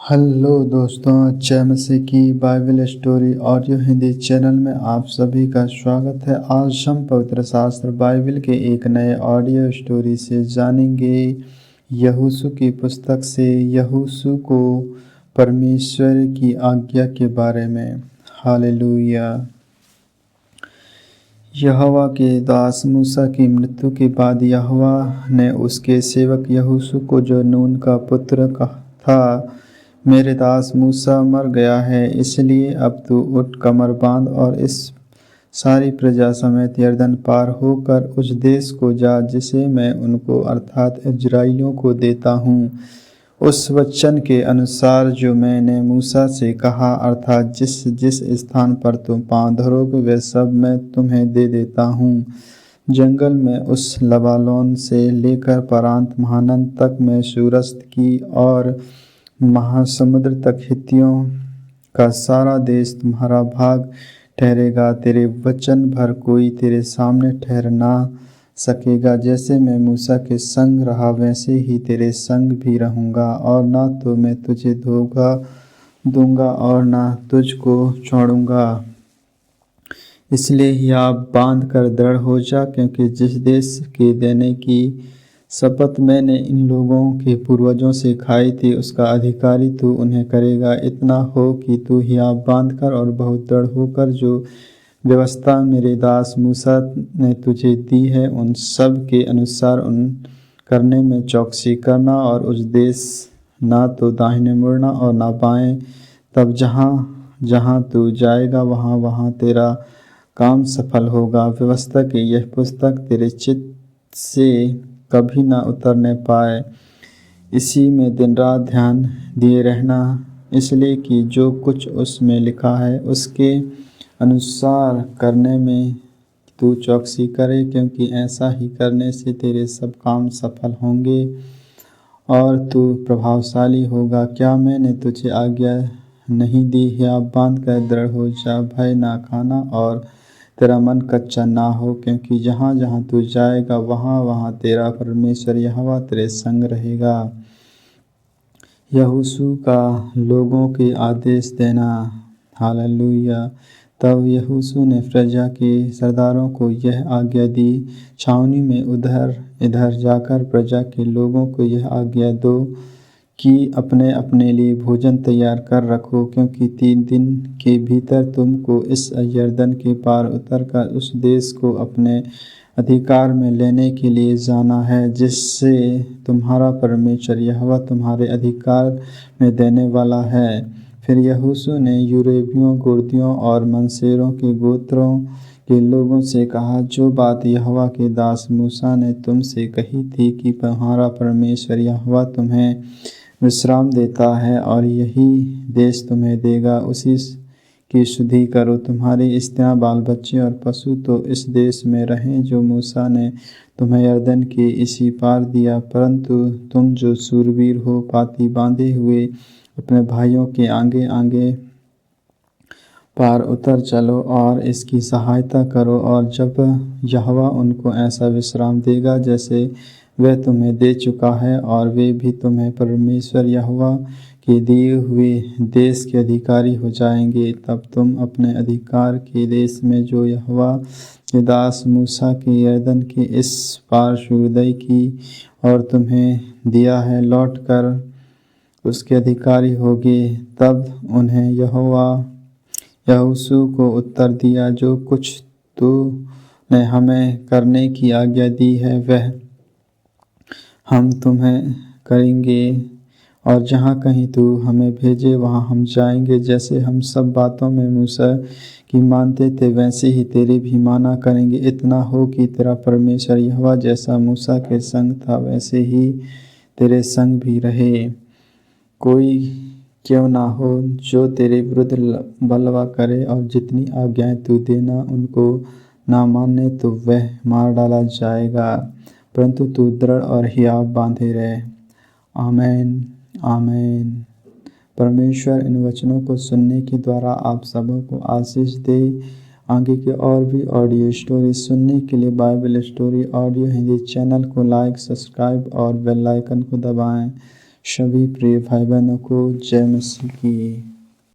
Hello दोस्तों, जय मसीह की Bible story audio Hindi channel में आप सभी का स्वागत है। आज हम पवित्र शास्त्र बाइबल के एक नए ऑडियो स्टोरी से जानेंगे। यहोशू की पुस्तक से यहोशू को परमेश्वर की आज्ञा के बारे में। हालेलुया। यहोवा के दास मूसा की मृत्यु के बाद यहोवा ने उसके सेवक यहोशू को, जो नून का पुत्र था, मेरे दास मूसा मर गया है, इसलिए अब तू उठ, कमर बांध और इस सारी प्रजा समेत यरदन पार होकर उस देश को जा जिसे मैं उनको अर्थात इजराइलियों को देता हूँ, उस वचन के अनुसार जो मैंने मूसा से कहा, अर्थात जिस जिस स्थान पर तुम पाँव धरोगे वे सब मैं तुम्हें दे देता हूँ। जंगल में उस लबानोन से लेकर परांत महानद तक में सूरस्त की और महासमुद्र तक हित्तियों का सारा देश तुम्हारा भाग ठहरेगा। तेरे वचन भर कोई तेरे सामने ठहर ना सकेगा। जैसे मैं मूसा के संग रहा वैसे ही तेरे संग भी रहूँगा, और ना तो मैं तुझे धोखा दूंगा और ना तुझको छोड़ूंगा। इसलिए हियाव बांध कर दृढ़ हो जा, क्योंकि जिस देश के देने की शपथ मैंने इन लोगों के पूर्वजों से खाई थी, उसका अधिकारी तू उन्हें करेगा। इतना हो कि तू हियाव बांध कर और बहुत दृढ़ होकर जो व्यवस्था मेरे दास मूसा ने तुझे दी है उन सब के अनुसार उन करने में चौकसी करना, और उस देश ना तो दाहिने मुड़ना और ना बाएं। तब जहाँ जहाँ तू जाएगा वहाँ वहाँ तेरा काम सफल होगा। व्यवस्था की यह पुस्तक तेरे चित्त से कभी ना उतरने पाए, इसी में दिन रात ध्यान दिए रहना, इसलिए कि जो कुछ उसमें लिखा है उसके अनुसार करने में तू चौकसी करे, क्योंकि ऐसा ही करने से तेरे सब काम सफल होंगे और तू प्रभावशाली होगा। क्या मैंने तुझे आज्ञा नहीं दी? हियाव बांध कर दृढ़ हो जा, भय ना खाना और तेरा मन कच्चा ना हो, क्योंकि जहाँ जहाँ तू जाएगा वहाँ वहाँ तेरा परमेश्वर यहोवा तेरे संग रहेगा। यहोशू का लोगों के आदेश देना। हालेलुया। तब यहोशू ने प्रजा के सरदारों को यह आज्ञा दी, छावनी में उधर इधर जाकर प्रजा के लोगों को यह आज्ञा दो कि अपने अपने लिए भोजन तैयार कर रखो, क्योंकि 3 दिन के भीतर तुमको इस यरदन के पार उतरकर उस देश को अपने अधिकार में लेने के लिए जाना है, जिससे तुम्हारा परमेश्वर यहोवा तुम्हारे अधिकार में देने वाला है। फिर यहोशू ने यूरेबियों, गुर्दियों और मनसेरों के गोत्रों के लोगों से कहा, जो बात यहोवा के दास मूसा ने तुमसे कही थी कि तुम्हारा परमेश्वर यहोवा तुम्हें विश्राम देता है और यही देश तुम्हें देगा, उसी की शुद्धि करो। तुम्हारी स्त्रियाँ, बाल बच्चे और पशु तो इस देश में रहें जो मूसा ने तुम्हें यरदन के इसी पार दिया, परंतु तुम जो शूरवीर हो, पाती बांधे हुए अपने भाइयों के आगे आगे पार उतर चलो और इसकी सहायता करो। और जब यहोवा उनको ऐसा विश्राम देगा जैसे वह तुम्हें दे चुका है, और वे भी तुम्हें परमेश्वर यहोवा के दिए हुए देश के अधिकारी हो जाएंगे, तब तुम अपने अधिकार के देश में जो यहोवा के दास मूसा के यरदन के इस पार सूर्योदय की और तुम्हें दिया है, लौट कर उसके अधिकारी होगे। तब उन्हें यहोशू को उत्तर दिया, जो कुछ तूने हमें करने की आज्ञा दी है वह हम तुम्हें करेंगे, और जहाँ कहीं तू हमें भेजे वहाँ हम जाएंगे। जैसे हम सब बातों में मूसा की मानते थे वैसे ही तेरे भी माना करेंगे। इतना हो कि तेरा परमेश्वर यहोवा जैसा मूसा के संग था वैसे ही तेरे संग भी रहे। कोई क्यों ना हो जो तेरे विरुद्ध बलवा करे, और जितनी आज्ञाएं तू देना उनको ना माने तो वह मार डाला जाएगा, परंतु तू दृढ़ और हियाव बांधे रहे। आमीन आमीन। परमेश्वर इन वचनों को सुनने के द्वारा आप सबों को आशीष दे। आगे के और भी ऑडियो स्टोरी सुनने के लिए Bible story audio Hindi channel को लाइक, सब्सक्राइब और बेल आइकन को दबाएं। सभी प्रिय भाई बहनों को जय मसीह की।